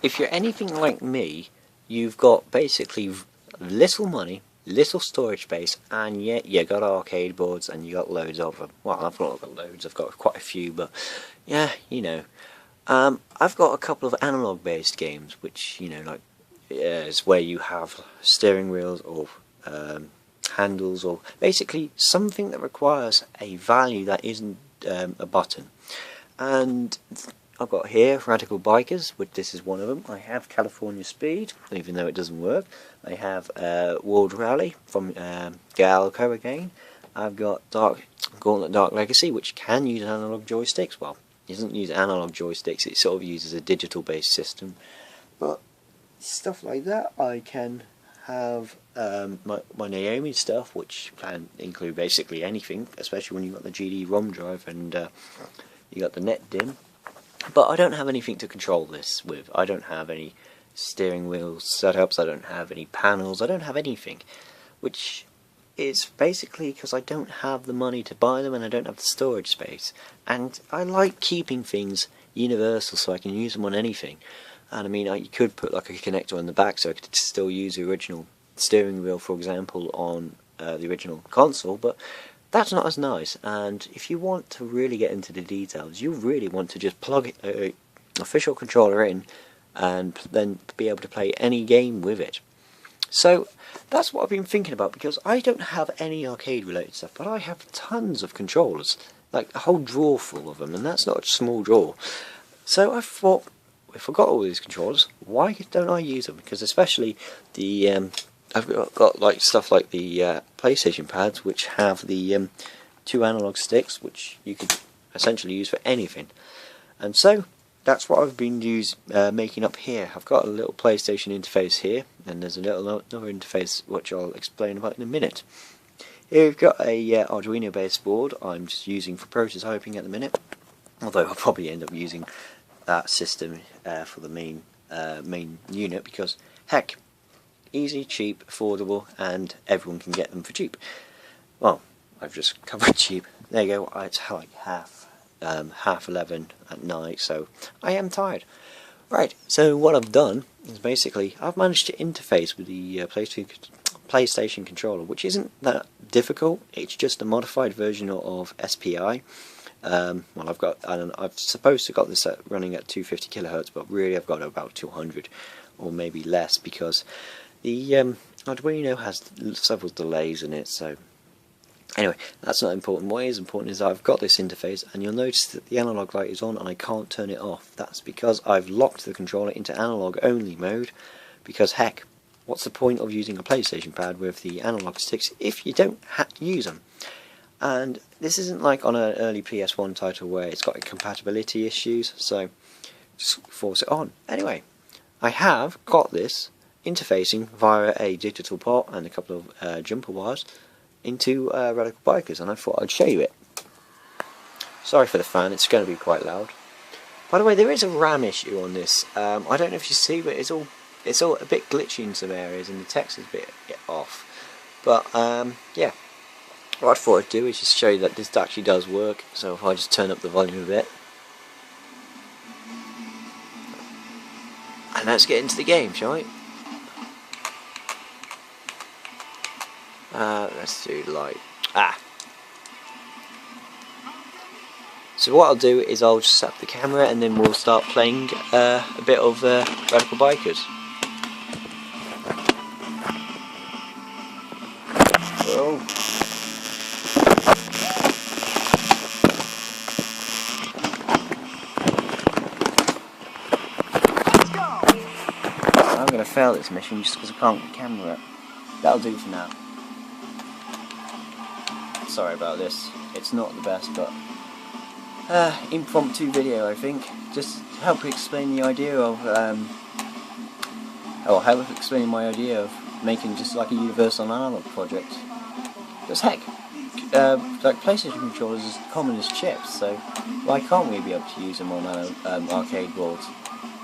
if you're anything like me, you've got basically little money, little storage space, and yet you got arcade boards and you got loads of them. Well, I've not got loads, I've got quite a few, but yeah, you know. I've got a couple of analog based games, which, you know, like is where you have steering wheels or handles, or basically something that requires a value that isn't a button. And I've got here Radical Bikers, which this is one of them. I have California Speed, even though it doesn't work. I have World Rally from Galco again. I've got Gauntlet Dark Legacy, which can use analog joysticks. Well, it doesn't use analog joysticks, it sort of uses a digital based system. But stuff like that, I can have my Naomi stuff, which can include basically anything, especially when you've got the GD-ROM drive and you got the NetDim. But I don't have anything to control this with. I don't have any steering wheel setups, I don't have any panels, I don't have anything. Which is basically because I don't have the money to buy them and I don't have the storage space. And I like keeping things universal so I can use them on anything. And I mean, you could put like a connector on the back so I could still use the original steering wheel, for example, on the original console, but that's not as nice. And if you want to really get into the details, you really want to just plug an official controller in and then be able to play any game with it. So that's what I've been thinking about, because I don't have any arcade related stuff, but I have tons of controllers, like a whole drawer full of them, and that's not a small drawer. So I thought, if I've got all these controllers, why don't I use them? Because especially the I've got like stuff like the PlayStation pads, which have the 2 analog sticks, which you could essentially use for anything. And so that's what I've been making up here. I've got a little PlayStation interface here, and there's another interface which I'll explain about in a minute. Here we've got a Arduino based board I'm just using for prototyping at the minute, although I'll probably end up using that system for the main unit, because heck, easy, cheap, affordable, and everyone can get them for cheap. Well, I've just covered cheap. There you go. It's like half 11 at night, so I am tired. Right, so what I've done is basically I've managed to interface with the PlayStation controller, which isn't that difficult. It's just a modified version of SPI. Well, I've supposed to got this running at 250 kilohertz, but really I've got about 200 or maybe less, because the Arduino has several delays in it. So anyway, that's not important. What is important is that I've got this interface, and you'll notice that the analog light is on and I can't turn it off. That's because I've locked the controller into analog only mode, because heck, what's the point of using a PlayStation pad with the analog sticks if you don't use them? And this isn't like on an early PS1 title where it's got compatibility issues, so just force it on. Anyway, I have got this interfacing via a digital port and a couple of jumper wires into Radical Bikers, and I thought I'd show you it. Sorry for the fan, it's going to be quite loud. By the way, there is a RAM issue on this. I don't know if you see, but it's all a bit glitchy in some areas and the text is a bit off. But yeah. What I thought I'd do is just show you that this actually does work. So if I just turn up the volume a bit, and let's get into the game, shall we? Let's do light. So what I'll do is I'll just set up the camera and then we'll start playing a bit of Radical Bikers. Oh. I'm going to fail this mission just because I can't get the camera up. That'll do for now. Sorry about this. It's not the best, but impromptu video, I think. Just to help explain the idea of help explain my idea of making just like a universal analog project. Because heck, like PlayStation controllers is common as chips, so why can't we be able to use them on arcade boards?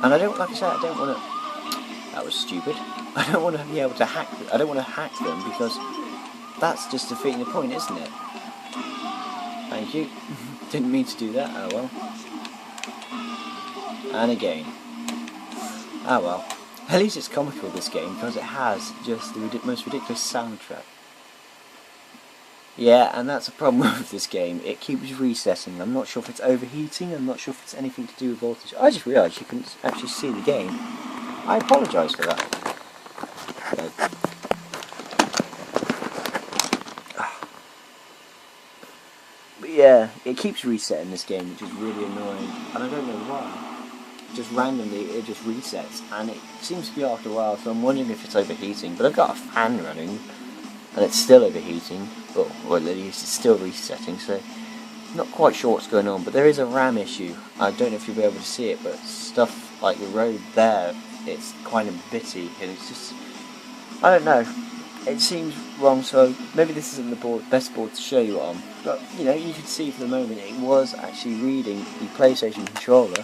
And I don't, like I said, I don't want to. That was stupid. I don't want to be able to hack them. I don't want to hack them because that's just defeating the point, isn't it? Thank you. Didn't mean to do that. Oh well. And again. Ah well. At least it's comical, this game, because it has just the most ridiculous soundtrack. Yeah, and that's a problem with this game. It keeps resetting. I'm not sure if it's overheating. I'm not sure if it's anything to do with voltage. I just realised you couldn't actually see the game. I apologise for that. But yeah, it keeps resetting this game, which is really annoying, and I don't know why. Just randomly, it just resets, and it seems to be after a while, so I'm wondering if it's overheating. But I've got a fan running, and it's still overheating, or at least it's still resetting, so not quite sure what's going on. But there is a RAM issue. I don't know if you'll be able to see it, but stuff like the road there, it's kind of bitty, and it's just, I don't know, it seems wrong. So maybe this isn't the best board to show you on, but you know, you can see for the moment it was actually reading the PlayStation controller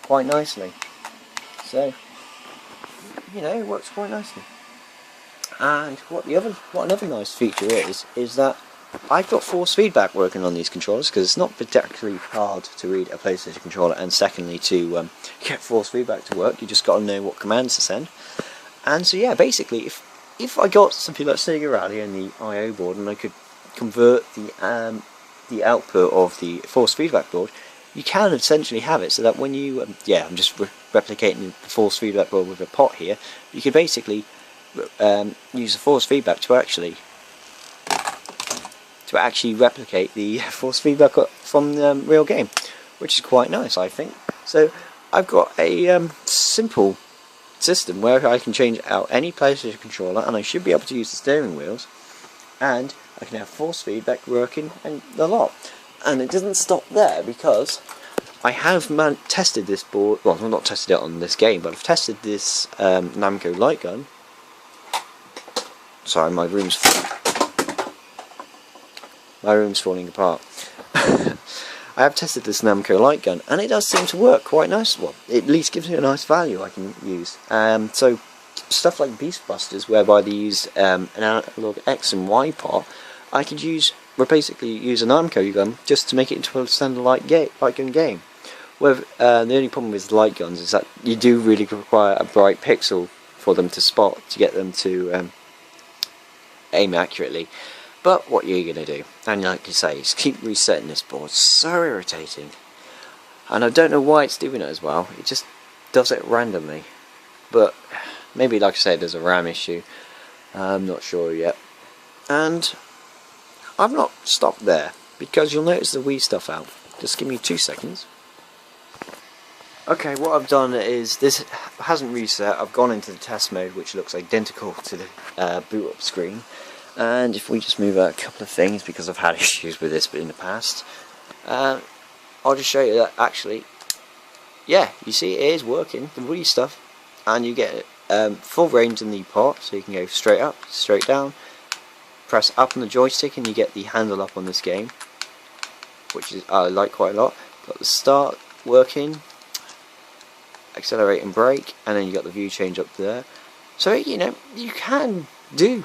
quite nicely. So, you know, it works quite nicely. And what another nice feature is that I've got force feedback working on these controllers, because it's not particularly hard to read a PlayStation controller, and secondly to get force feedback to work, you just got to know what commands to send. And so yeah, basically, if I got something like Sega Rally and the I/O board, and I could convert the output of the force feedback board, you can essentially have it so that when you, I'm just replicating the force feedback board with a pot here, you could basically use the force feedback to actually replicate the force feedback from the real game, which is quite nice, I think. So I've got a simple system where I can change out any PlayStation controller, and I should be able to use the steering wheels, and I can have force feedback working and a lot. And it doesn't stop there, because I have tested this board. Well, I've not tested it on this game, but I've tested this Namco light gun. Sorry, my room's falling apart. I have tested this Namco light gun, and it does seem to work quite nice. Well, it at least gives me a nice value I can use. So stuff like Beast Busters, whereby they use an analog X and Y pot, I could basically use a Namco gun just to make it into a standard light gun game. Where the only problem with light guns is that you do really require a bright pixel for them to spot, to get them to aim accurately. But what are you going to do? And like you say, just keep resetting this board. It's so irritating. And I don't know why it's doing it as well. It just does it randomly. But maybe, like I said, there's a RAM issue. I'm not sure yet. And I've not stopped there, because you'll notice the Wii stuff out. Just give me 2 seconds. Okay, what I've done is, this hasn't reset. I've gone into the test mode, which looks identical to the boot up screen. And if we just move out a couple of things, because I've had issues with this in the past, I'll just show you that actually, yeah, you see it is working, the Wii stuff, and you get full range in the pot, so you can go straight up, straight down, press up on the joystick and you get the handle up on this game, which is I like quite a lot. Got the start working, accelerate and brake, and then you got the view change up there. So you know, you can do,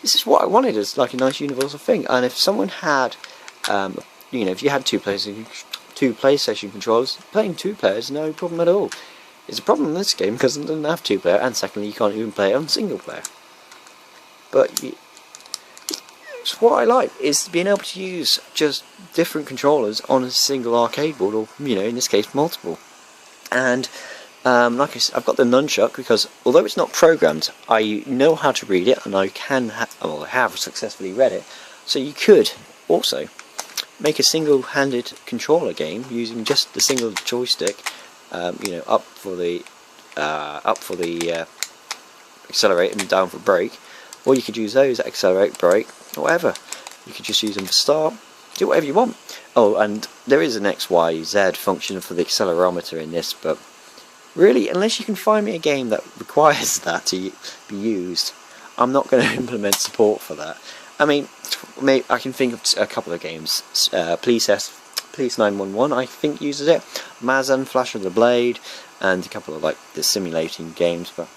this is what I wanted as like a nice universal thing. And if someone had you know, if you had two PlayStation controllers, playing 2 players, no problem at all. It's a problem in this game because it doesn't have 2 player, and secondly you can't even play it on single player. But it's what I like, is being able to use just different controllers on a single arcade board, or you know, in this case multiple. And like I said, I've got the nunchuck because although it's not programmed, I know how to read it, and I have successfully read it. So you could also make a single-handed controller game using just the single joystick. You know, up for the accelerate and down for brake, or you could use those, accelerate, brake, or whatever. You could just use them for start, do whatever you want. Oh, and there is an XYZ function for the accelerometer in this, but really, unless you can find me a game that requires that to be used, I'm not going to implement support for that. I mean, maybe I can think of a couple of games. Police 911, I think, uses it. Mazan, Flash of the Blade, and a couple of like the simulating games, but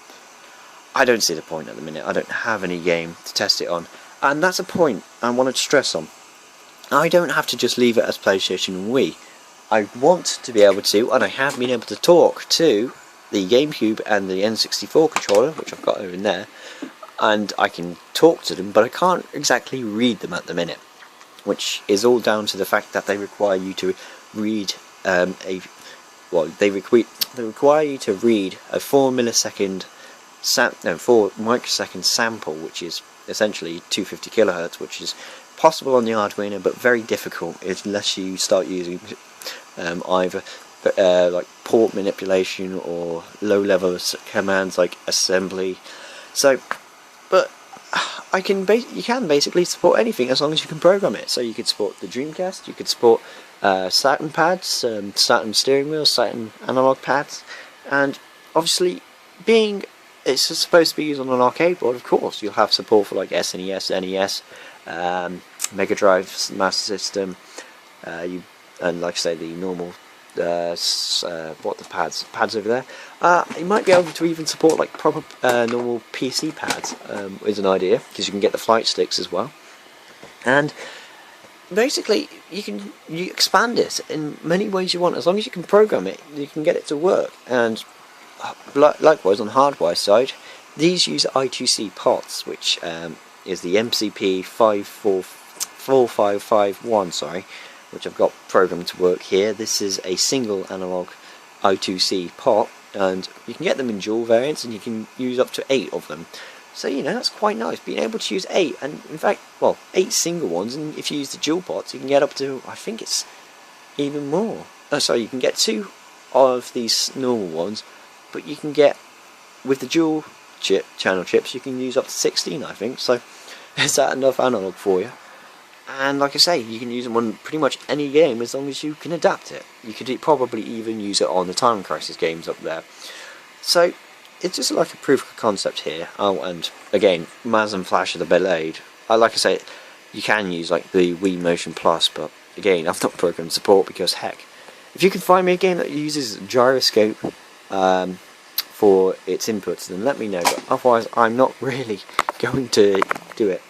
I don't see the point at the minute. I don't have any game to test it on, and that's a point I wanted to stress on. I don't have to just leave it as PlayStation and Wii. I want to be able to, and I have been able to talk to the GameCube and the N64 controller, which I've got over in there, and I can talk to them, but I can't exactly read them at the minute, which is all down to the fact that they require you to read they require you to read a 4 microsecond sample, which is essentially 250 kilohertz, which is possible on the Arduino, but very difficult unless you start using either like port manipulation or low-level commands like assembly. So, but you can basically support anything as long as you can program it. So you could support the Dreamcast, you could support Saturn pads, Saturn steering wheels, Saturn Analogue pads, and obviously being it's supposed to be used on an arcade board, of course you'll have support for like SNES, NES, Mega Drive, Master System, and like I say, the normal pads over there. You might be able to even support like proper normal PC pads, is an idea, because you can get the flight sticks as well. And basically you expand it in many ways you want, as long as you can program it, you can get it to work. And likewise on the hardware side, these use I2C pots, which is the MCP 4551, which I've got programmed to work here. This is a single analog I2C pot, and you can get them in dual variants, and you can use up to 8 of them. So, you know, that's quite nice, being able to use 8, and in fact, well, 8 single ones, and if you use the dual pots, you can get up to, I think it's even more. Oh, sorry, you can get 2 of these normal ones, but you can get, with the dual channel chips, you can use up to 16, I think. So, is that enough analog for you? And like I say, you can use them on pretty much any game as long as you can adapt it. You could probably even use it on the Time Crisis games up there. So, it's just like a proof of concept here. Oh, and again, Maz and Flash of the Blade. Like I say, you can use like the Wii Motion Plus, but again, I've not programmed support because heck, if you can find me a game that uses gyroscope for its inputs, then let me know. But otherwise, I'm not really going to do it.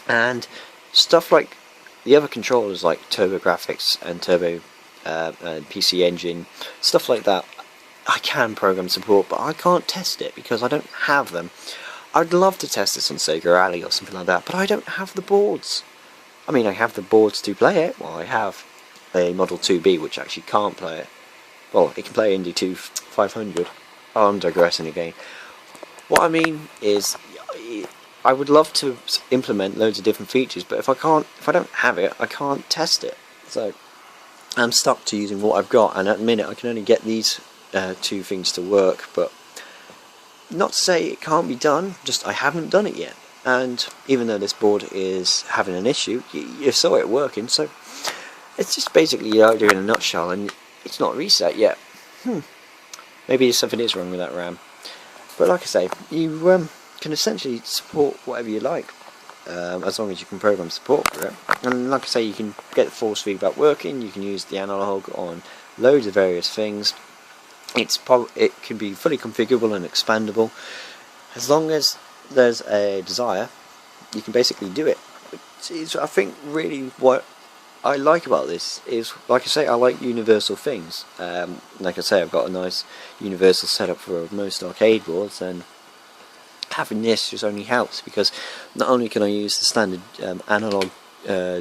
And stuff like the other controllers, like TurboGrafx and Turbo and PC Engine, stuff like that, I can program support, but I can't test it because I don't have them. I'd love to test this on Sega Rally or something like that, but I don't have the boards. I mean, I have the boards to play it. Well, I have a Model 2B which actually can't play it. Well, it can play Indy 2 500. Oh, I'm digressing again. What I mean is, I would love to implement loads of different features, but if I don't have it, I can't test it. So I'm stuck to using what I've got, and at the minute I can only get these 2 things to work. But not to say it can't be done, just I haven't done it yet. And even though this board is having an issue, you saw it working. So it's just basically the idea in a nutshell, and it's not reset yet. Maybe something is wrong with that RAM. But like I say, you can essentially support whatever you like, as long as you can program support for it. And like I say, you can get the force feedback working, you can use the analog on loads of various things. It can be fully configurable and expandable. As long as there's a desire, you can basically do it. I think really what I like about this is, like I say, I like universal things. Like I say, I've got a nice universal setup for most arcade boards, and having this just only helps, because not only can I use the standard analog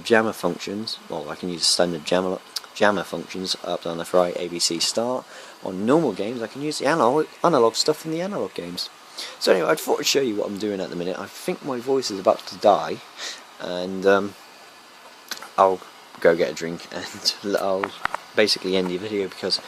jammer functions, well, I can use the standard jammer functions, up, down, left, right, ABC, start. On normal games, I can use the analog stuff from the analog games. So anyway, I thought I'd show you what I'm doing at the minute. I think my voice is about to die, and I'll go get a drink, and I'll basically end the video because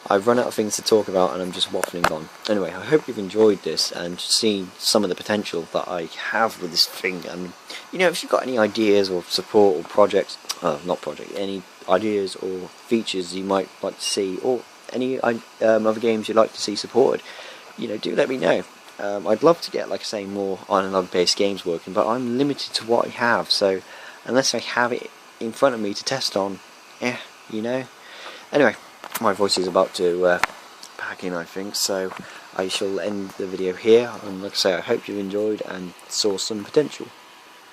I've run out of things to talk about and I'm just waffling on. Anyway, I hope you've enjoyed this and seen some of the potential that I have with this thing. And you know, if you've got any ideas or support or projects, any ideas or features you might like to see, or any other games you'd like to see supported, you know, do let me know. I'd love to get, like I say, more analog based games working, but I'm limited to what I have, so unless I have it in front of me to test on, you know. Anyway, my voice is about to pack in, I think, so I shall end the video here. And like I say, I hope you enjoyed and saw some potential.